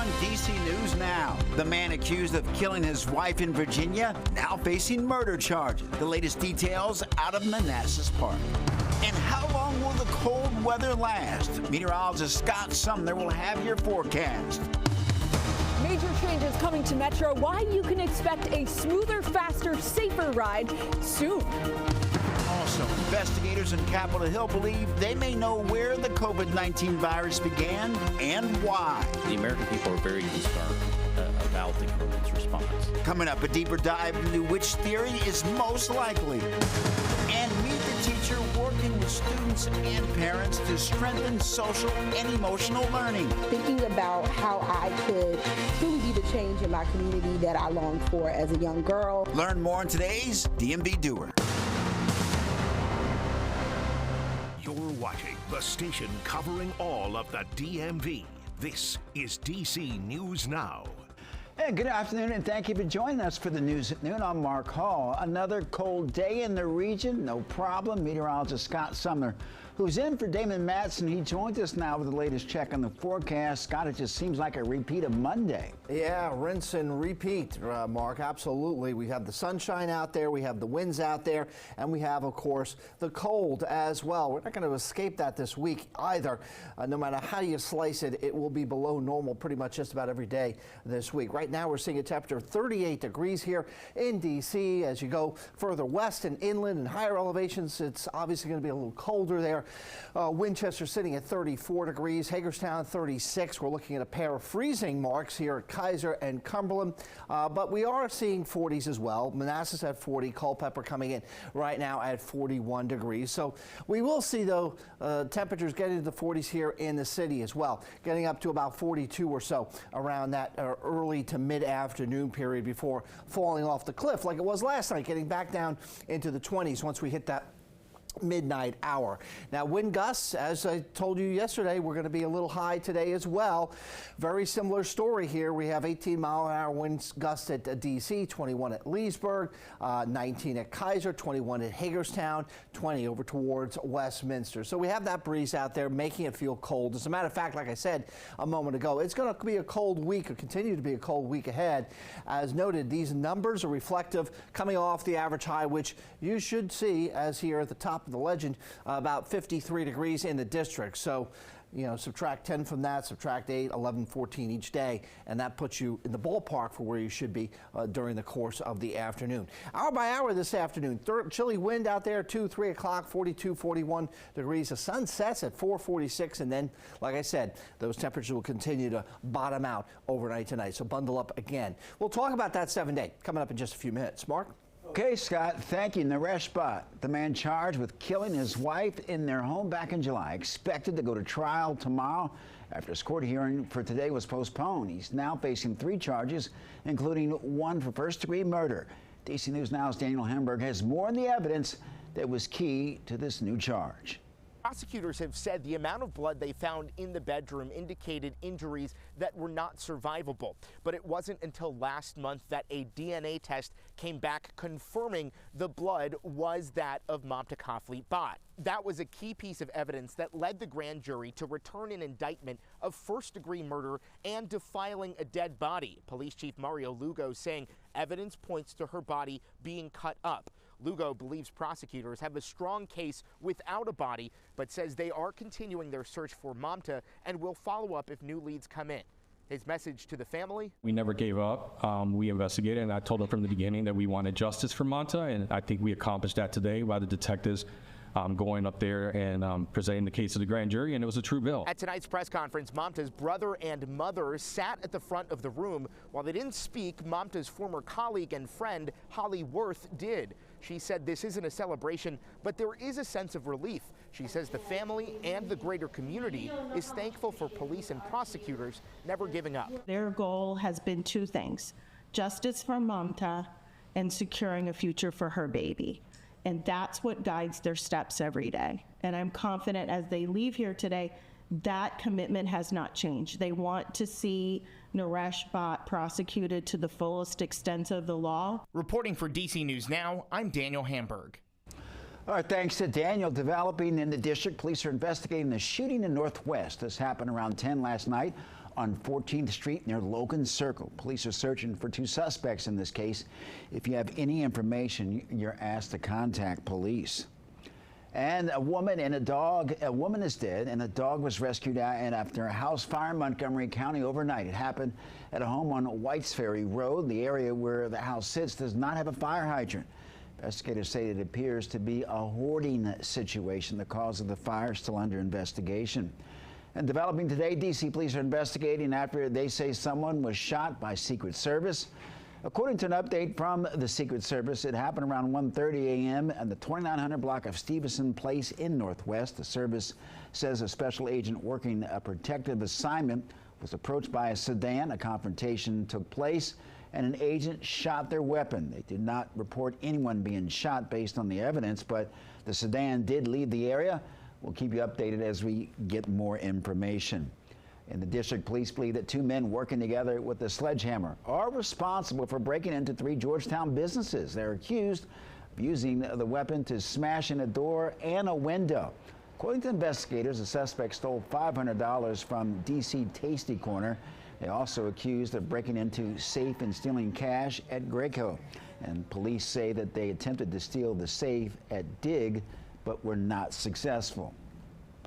on DC News Now. The man accused of killing his wife in Virginia now facing murder charges. The latest details out of Manassas Park. And how long will the cold weather last? Meteorologist Scott Sumner will have your forecast. Major changes coming to Metro. Why you can expect a smoother, faster, safer ride soon. Also, investigators in Capitol Hill believe they may know where the COVID-19 virus began and why. The American people are very concerned about the government's response. Coming up, a deeper dive into which theory is most likely. And meet the teacher working with students and parents to strengthen social and emotional learning. Thinking about how I could truly be the change in my community that I longed for as a young girl. Learn more in today's DMV Doer. You're watching the station covering all of the DMV. This is DC News Now. Hey, good afternoon, and thank you for joining us for the news at noon. I'm Mark Hall. Another cold day in the region, no problem. Meteorologist Scott Sumner, who's in for Damon Matson. He joins us now with the latest check on the forecast. Scott, it just seems like a repeat of Monday. Yeah, rinse and repeat, Mark, absolutely. We have the sunshine out there, we have the winds out there, and we have, of course, the cold as well. We're not going to escape that this week either. No matter how you slice it, it will be below normal pretty much just about every day this week. Right now, we're seeing a temperature of 38 degrees here in D.C. As you go further west and inland and higher elevations, it's obviously going to be a little colder there. Winchester sitting at 34 degrees, Hagerstown 36. We're looking at a pair of freezing marks here at Kaiser and Cumberland, but we are seeing 40s as well. Manassas at 40, Culpeper coming in right now at 41 degrees. So we will see, though, temperatures getting to the 40s here in the city as well, getting up to about 42 or so around that early to mid-afternoon period before falling off the cliff like it was last night, getting back down into the 20s once we hit that midnight hour. Now, wind gusts, as I told you yesterday, we're going to be a little high today as well. Very similar story here. We have 18-mile-an-hour wind gusts at DC, 21 at Leesburg, 19 at Kaiser, 21 at Hagerstown, 20 over towards Westminster. So we have that breeze out there making it feel cold. As a matter of fact, like I said a moment ago, it's going to be a cold week, or continue to be a cold week ahead. As noted, these numbers are reflective coming off the average high, which you should see as here at the top of the legend, about 53 degrees in the district. So, you know, subtract 10 from that, subtract 8, 11, 14 each day, and that puts you in the ballpark for where you should be during the course of the afternoon. Hour by hour this afternoon, chilly wind out there, 2, 3 o'clock, 42, 41 degrees. The sun sets at 4:46, and then, like I said, those temperatures will continue to bottom out overnight tonight. So bundle up again. We'll talk about that 7-day coming up in just a few minutes. Mark? Okay, Scott, thank you. Naresh Bhatt, the man charged with killing his wife in their home back in July, expected to go to trial tomorrow after his court hearing for today was postponed. He's now facing 3 charges, including 1 for first-degree murder. DC News Now's Daniel Hamburg has more on the evidence that was key to this new charge. Prosecutors have said the amount of blood they found in the bedroom indicated injuries that were not survivable. But it wasn't until last month that a DNA test came back confirming the blood was that of Mamta Kafli Bhatt. That was a key piece of evidence that led the grand jury to return an indictment of first-degree murder and defiling a dead body. Police Chief Mario Lugo saying evidence points to her body being cut up. Lugo believes prosecutors have a strong case without a body, but says they are continuing their search for Mamta and will follow up if new leads come in. His message to the family: we never gave up. We investigated, and I told them from the beginning that we wanted justice for Mamta, and I think we accomplished that today by the detectives going up there and presenting the case to the grand jury, and it was a true bill. At tonight's press conference, Mamta's brother and mother sat at the front of the room. While they didn't speak, Mamta's former colleague and friend, Holly Worth, did. She said this isn't a celebration, but there is a sense of relief. She says the family and the greater community is thankful for police and prosecutors never giving up. Their goal has been 2 things: justice for Mamta and securing a future for her baby. And that's what guides their steps every day. And I'm confident as they leave here today, that commitment has not changed. They want to see Naresh Bhatt prosecuted to the fullest extent of the law. Reporting for DC News Now, I'm Daniel Hamburg. All right, thanks to Daniel. Developing in the district, police are investigating the shooting in Northwest. This happened around 10 last night. on 14th Street near Logan Circle. Police are searching for 2 suspects in this case. If you have any information, you're asked to contact police. And a woman is dead, and a dog was rescued after a house fire in Montgomery County overnight. It happened at a home on Whites Ferry Road. The area where the house sits does not have a fire hydrant. Investigators say it appears to be a hoarding situation. The cause of the fire is still under investigation. And developing today, D.C. police are investigating after they say someone was shot by Secret Service. According to an update from the Secret Service, it happened around 1:30 a.m. at the 2900 block of Stevenson Place in Northwest. The service says a special agent working a protective assignment was approached by a sedan. A confrontation took place, and an agent shot their weapon. They did not report anyone being shot based on the evidence, but the sedan did leave the area. We'll keep you updated as we get more information. And the district police believe that 2 men working together with a sledgehammer are responsible for breaking into 3 Georgetown businesses. They're accused of using the weapon to smash in a door and a window. According to investigators, the suspect stole $500 from D.C. Tasty Corner. They also accused of breaking into safe and stealing cash at Greco. And police say that they attempted to steal the safe at Dig, but were not successful.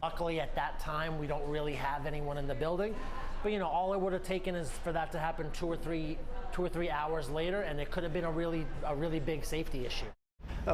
Luckily, at that time, we don't really have anyone in the building. But, you know, all it would have taken is for that to happen two or three hours later, and it could have been a really big safety issue.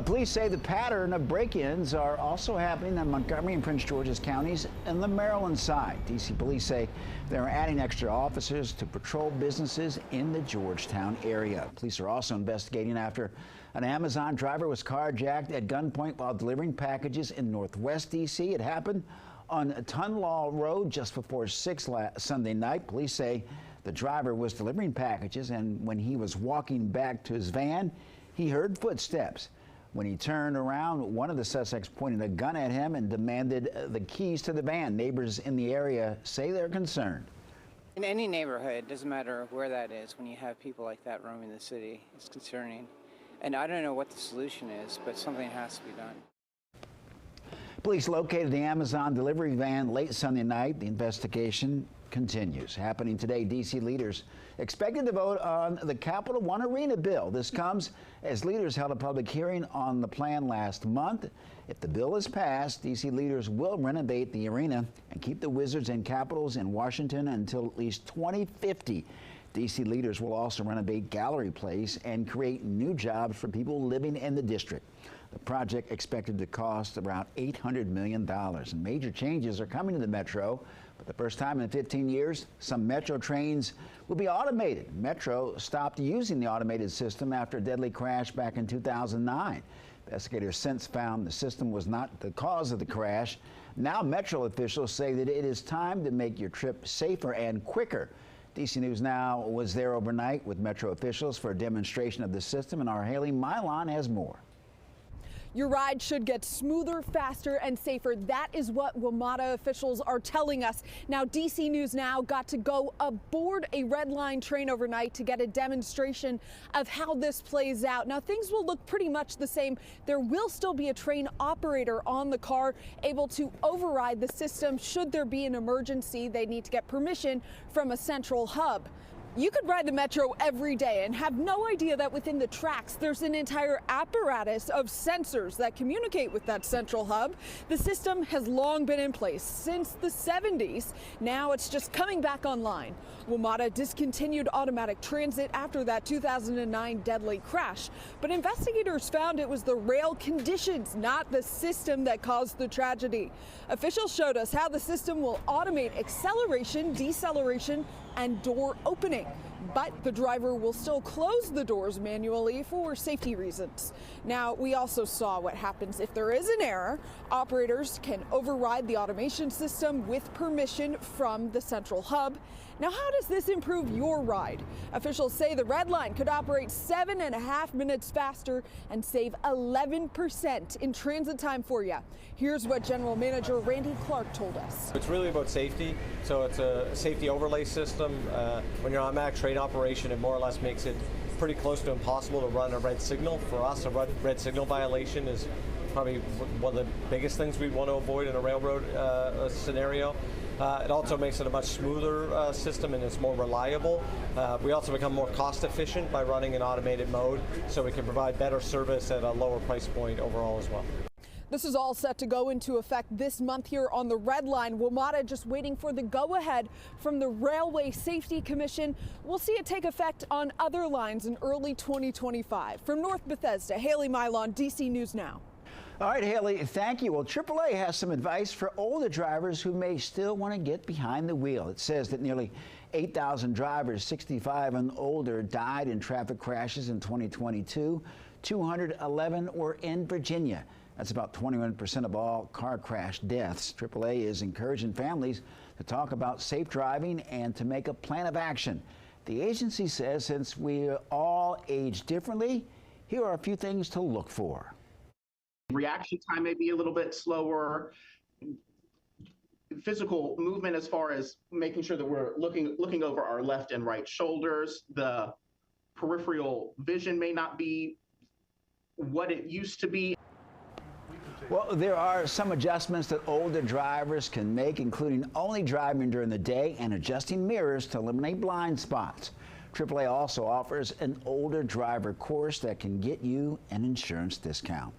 Police say the pattern of break-ins are also happening in Montgomery and Prince George's counties and the Maryland side. D.C. police say they're adding extra officers to patrol businesses in the Georgetown area. Police are also investigating after an Amazon driver was carjacked at gunpoint while delivering packages in Northwest D.C. It happened on Tunlaw Road just before 6 Sunday night. Police say the driver was delivering packages, and when he was walking back to his van, he heard footsteps. When he turned around, one of the suspects pointed a gun at him and demanded the keys to the van. Neighbors in the area say they're concerned. In any neighborhood, doesn't matter where that is, when you have people like that roaming the city, it's concerning. And I don't know what the solution is, but something has to be done. Police located the Amazon delivery van late Sunday night. The investigation continues. Happening today, D.C. leaders expected to vote on the Capital One Arena bill. This comes as leaders held a public hearing on the plan last month. If the bill is passed, D.C. leaders will renovate the arena and keep the Wizards and Capitals in Washington until at least 2050. D.C. leaders will also renovate Gallery Place and create new jobs for people living in the district. The project expected to cost around $800 million. And major changes are coming to the Metro. For the first time in 15 years, some Metro trains will be automated. Metro stopped using the automated system after a deadly crash back in 2009. Investigators since found the system was not the cause of the crash. Now Metro officials say that it is time to make your trip safer and quicker. DC News Now was there overnight with Metro officials for a demonstration of the system, and our Haley Milan has more. Your ride should get smoother, faster, and safer. That is what WMATA officials are telling us. Now, DC News Now got to go aboard a Red Line train overnight to get a demonstration of how this plays out. Now, things will look pretty much the same. There will still be a train operator on the car able to override the system should there be an emergency. They need to get permission from a central hub. You could ride the Metro every day and have no idea that within the tracks there's an entire apparatus of sensors that communicate with that central hub. The system has long been in place since the 70s. Now it's just coming back online. WMATA discontinued automatic transit after that 2009 deadly crash, but investigators found it was the rail conditions, not the system, that caused the tragedy. Officials showed us how the system will automate acceleration, deceleration, and door opening, but the driver will still close the doors manually for safety reasons. Now, we also saw what happens if there is an error. Operators can override the automation system with permission from the central hub. Now, how does this improve your ride? Officials say the Red Line could operate 7.5 minutes faster and save 11% in transit time for you. Here's what General Manager Randy Clark told us. It's really about safety. So it's a safety overlay system. When you're on automatic train operation, it more or less makes it pretty close to impossible to run a red signal. For us, a red signal violation is probably one of the biggest things we want to avoid in a railroad scenario. It also makes it a much smoother system, and it's more reliable. We also become more cost efficient by running in automated mode, so we can provide better service at a lower price point overall as well. This is all set to go into effect this month here on the Red Line. WMATA just waiting for the go-ahead from the Railway Safety Commission. We'll see it take effect on other lines in early 2025. From North Bethesda, Haley Milon, DC News Now. All right, Haley, thank you. Well, AAA has some advice for older drivers who may still want to get behind the wheel. It says that nearly 8,000 drivers 65 and older died in traffic crashes in 2022. 211 were in Virginia. That's about 21% of all car crash deaths. AAA is encouraging families to talk about safe driving and to make a plan of action. The agency says since we all age differently, here are a few things to look for. Reaction time may be a little bit slower. Physical movement as far as making sure that we're looking over our left and right shoulders. The peripheral vision may not be what it used to be. Well, there are some adjustments that older drivers can make, including only driving during the day and adjusting mirrors to eliminate blind spots. AAA also offers an older driver course that can get you an insurance discount.